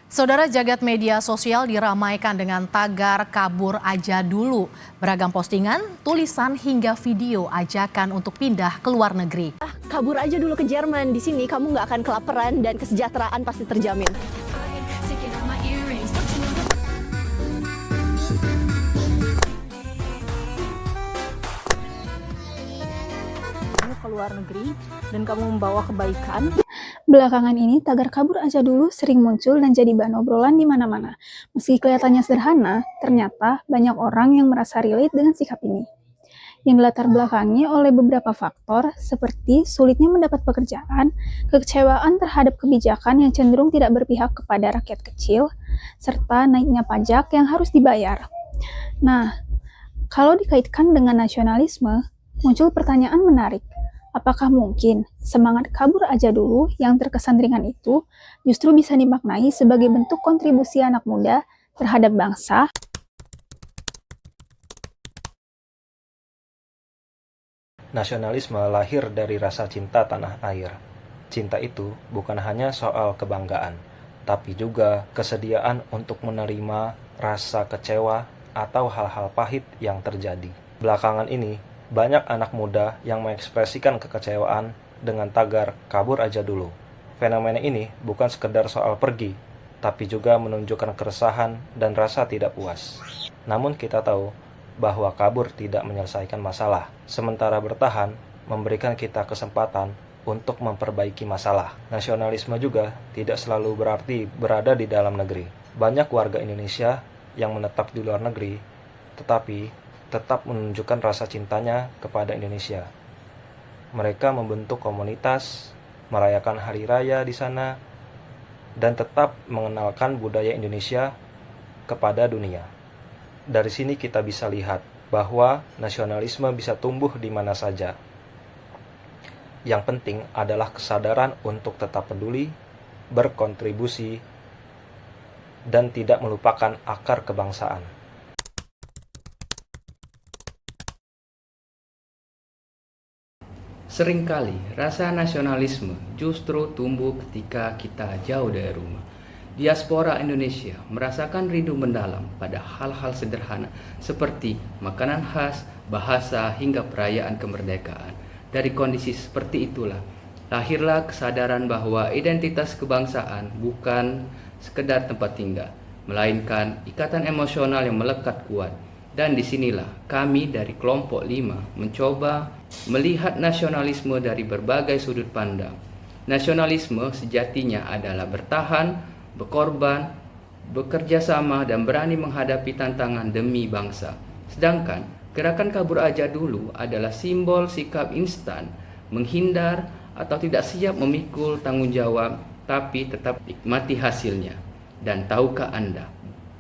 Saudara, jagat media sosial diramaikan dengan tagar kabur aja dulu. Beragam postingan, tulisan hingga video ajakan untuk pindah ke luar negeri. Kabur aja dulu ke Jerman. Di sini kamu nggak akan kelaparan dan kesejahteraan pasti terjamin. Kamu ke luar negeri dan kamu membawa kebaikan. Belakangan ini, tagar kabur aja dulu sering muncul dan jadi bahan obrolan di mana-mana. Meski kelihatannya sederhana, ternyata banyak orang yang merasa relate dengan sikap ini. Yang dilatar belakangi oleh beberapa faktor seperti sulitnya mendapat pekerjaan, kekecewaan terhadap kebijakan yang cenderung tidak berpihak kepada rakyat kecil, serta naiknya pajak yang harus dibayar. Nah, kalau dikaitkan dengan nasionalisme, muncul pertanyaan menarik. Apakah mungkin semangat kabur aja dulu yang terkesan ringan itu justru bisa dimaknai sebagai bentuk kontribusi anak muda terhadap bangsa? Nasionalisme lahir dari rasa cinta tanah air. Cinta itu bukan hanya soal kebanggaan, tapi juga kesediaan untuk menerima rasa kecewa atau hal-hal pahit yang terjadi. Belakangan ini, banyak anak muda yang mengekspresikan kekecewaan dengan tagar kabur aja dulu. Fenomena ini bukan sekedar soal pergi, tapi juga menunjukkan keresahan dan rasa tidak puas. Namun kita tahu bahwa kabur tidak menyelesaikan masalah, sementara bertahan memberikan kita kesempatan untuk memperbaiki masalah. Nasionalisme juga tidak selalu berarti berada di dalam negeri. Banyak warga Indonesia yang menetap di luar negeri, tetapi tetap menunjukkan rasa cintanya kepada Indonesia. Mereka membentuk komunitas, merayakan hari raya di sana, dan tetap mengenalkan budaya Indonesia kepada dunia. Dari sini kita bisa lihat bahwa nasionalisme bisa tumbuh di mana saja. Yang penting adalah kesadaran untuk tetap peduli, berkontribusi, dan tidak melupakan akar kebangsaan. Seringkali rasa nasionalisme justru tumbuh ketika kita jauh dari rumah. Diaspora Indonesia merasakan rindu mendalam pada hal-hal sederhana seperti makanan khas, bahasa, hingga perayaan kemerdekaan. Dari kondisi seperti itulah, lahirlah kesadaran bahwa identitas kebangsaan bukan sekedar tempat tinggal, melainkan ikatan emosional yang melekat kuat. Dan disinilah kami dari kelompok 5 mencoba melihat nasionalisme dari berbagai sudut pandang. Nasionalisme sejatinya adalah bertahan, berkorban, bekerja sama, dan berani menghadapi tantangan demi bangsa. Sedangkan gerakan kabur aja dulu adalah simbol sikap instan, menghindar atau tidak siap memikul tanggung jawab, tapi tetap nikmati hasilnya. Dan tahukah Anda,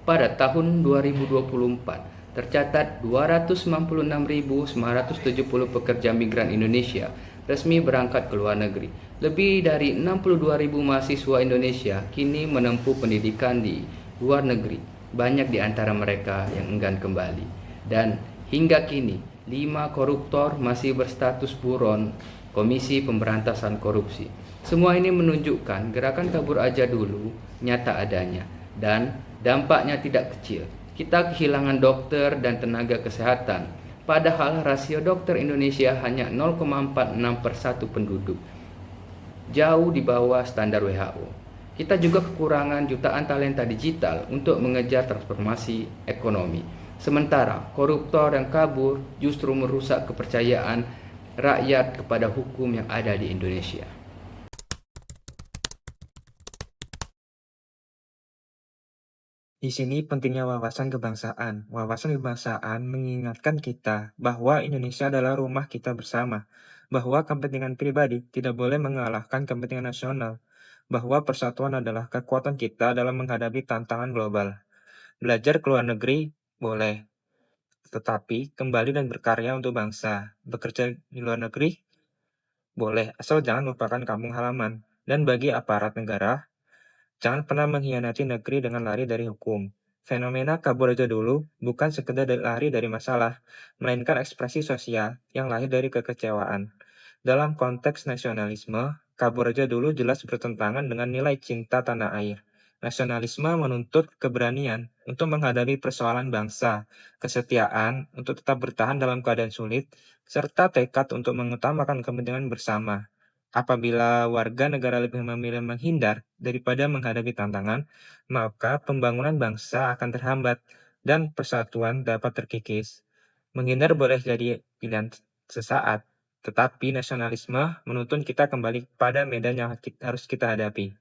pada tahun 2024, tercatat 296.970 pekerja migran Indonesia resmi berangkat ke luar negeri. Lebih dari 62.000 mahasiswa Indonesia kini menempuh pendidikan di luar negeri. Banyak di antara mereka yang enggan kembali. Dan hingga kini, 5 koruptor masih berstatus buron Komisi Pemberantasan Korupsi. Semua ini menunjukkan gerakan kabur aja dulu nyata adanya dan dampaknya tidak kecil. Kita kehilangan dokter dan tenaga kesehatan, padahal rasio dokter Indonesia hanya 0,46 per 1 penduduk, jauh di bawah standar WHO. Kita juga kekurangan jutaan talenta digital untuk mengejar transformasi ekonomi. Sementara koruptor yang kabur justru merusak kepercayaan rakyat kepada hukum yang ada di Indonesia. Di sini pentingnya wawasan kebangsaan. Wawasan kebangsaan mengingatkan kita bahwa Indonesia adalah rumah kita bersama, bahwa kepentingan pribadi tidak boleh mengalahkan kepentingan nasional, bahwa persatuan adalah kekuatan kita dalam menghadapi tantangan global. Belajar ke luar negeri boleh, tetapi kembali dan berkarya untuk bangsa. Bekerja di luar negeri boleh, asal jangan lupakan kampung halaman. Dan bagi aparat negara, jangan pernah mengkhianati negeri dengan lari dari hukum. Fenomena kabur aja dulu bukan sekedar lari dari masalah, melainkan ekspresi sosial yang lahir dari kekecewaan. Dalam konteks nasionalisme, kabur aja dulu jelas bertentangan dengan nilai cinta tanah air. Nasionalisme menuntut keberanian untuk menghadapi persoalan bangsa, kesetiaan untuk tetap bertahan dalam keadaan sulit, serta tekad untuk mengutamakan kepentingan bersama. Apabila warga negara lebih memilih menghindar daripada menghadapi tantangan, maka pembangunan bangsa akan terhambat dan persatuan dapat terkikis. Menghindar boleh jadi pilihan sesaat, tetapi nasionalisme menuntun kita kembali pada medan yang harus kita hadapi.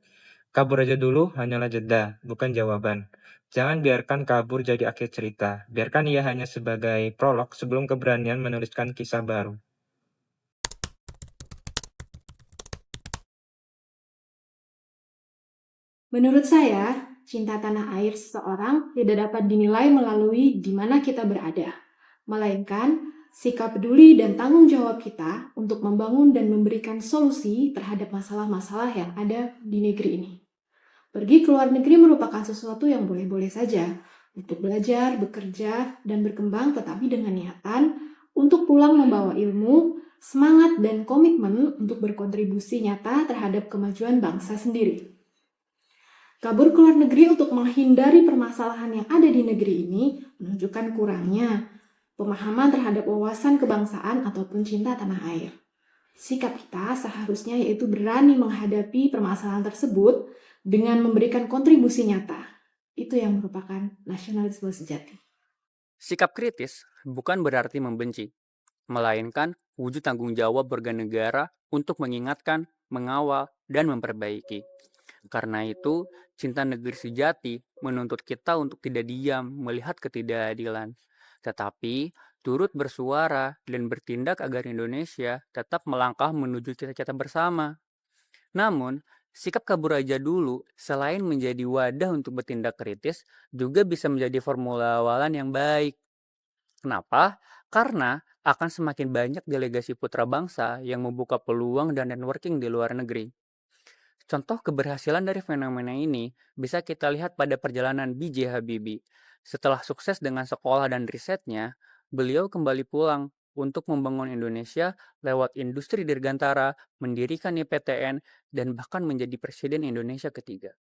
Kabur aja dulu hanyalah jeda, bukan jawaban. Jangan biarkan kabur jadi akhir cerita. Biarkan ia hanya sebagai prolog sebelum keberanian menuliskan kisah baru. Menurut saya, cinta tanah air seseorang tidak dapat dinilai melalui di mana kita berada, melainkan sikap peduli dan tanggung jawab kita untuk membangun dan memberikan solusi terhadap masalah-masalah yang ada di negeri ini. Pergi ke luar negeri merupakan sesuatu yang boleh-boleh saja untuk belajar, bekerja, dan berkembang, tetapi dengan niatan untuk pulang membawa ilmu, semangat, dan komitmen untuk berkontribusi nyata terhadap kemajuan bangsa sendiri. Kabur ke luar negeri untuk menghindari permasalahan yang ada di negeri ini menunjukkan kurangnya pemahaman terhadap wawasan kebangsaan ataupun cinta tanah air. Sikap kita seharusnya yaitu berani menghadapi permasalahan tersebut dengan memberikan kontribusi nyata. Itu yang merupakan nasionalisme sejati. Sikap kritis bukan berarti membenci, melainkan wujud tanggung jawab warga negara untuk mengingatkan, mengawal, dan memperbaiki. Karena itu, cinta negeri sejati menuntut kita untuk tidak diam melihat ketidakadilan, tetapi turut bersuara dan bertindak agar Indonesia tetap melangkah menuju cita-cita bersama. Namun, sikap kabur aja dulu selain menjadi wadah untuk bertindak kritis, juga bisa menjadi formula awalan yang baik. Kenapa? Karena akan semakin banyak delegasi putra bangsa yang membuka peluang dan networking di luar negeri. Contoh keberhasilan dari fenomena ini bisa kita lihat pada perjalanan B.J. Habibie. Setelah sukses dengan sekolah dan risetnya, beliau kembali pulang untuk membangun Indonesia lewat industri dirgantara, mendirikan IPTN, dan bahkan menjadi Presiden Indonesia ketiga.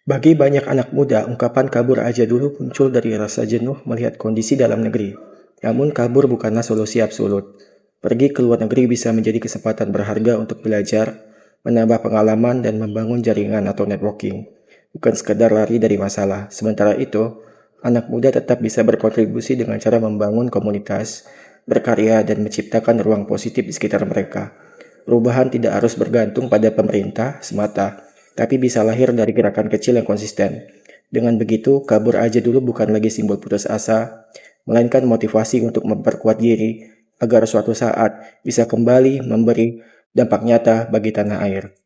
Bagi banyak anak muda, ungkapan kabur aja dulu muncul dari rasa jenuh melihat kondisi dalam negeri. Namun kabur bukanlah solusi absolut. Pergi ke luar negeri bisa menjadi kesempatan berharga untuk belajar, menambah pengalaman, dan membangun jaringan atau networking. Bukan sekedar lari dari masalah. Sementara itu, anak muda tetap bisa berkontribusi dengan cara membangun komunitas, berkarya, dan menciptakan ruang positif di sekitar mereka. Perubahan tidak harus bergantung pada pemerintah semata, tapi bisa lahir dari gerakan kecil yang konsisten. Dengan begitu, kabur aja dulu bukan lagi simbol putus asa, melainkan motivasi untuk memperkuat diri agar suatu saat bisa kembali memberi dampak nyata bagi tanah air.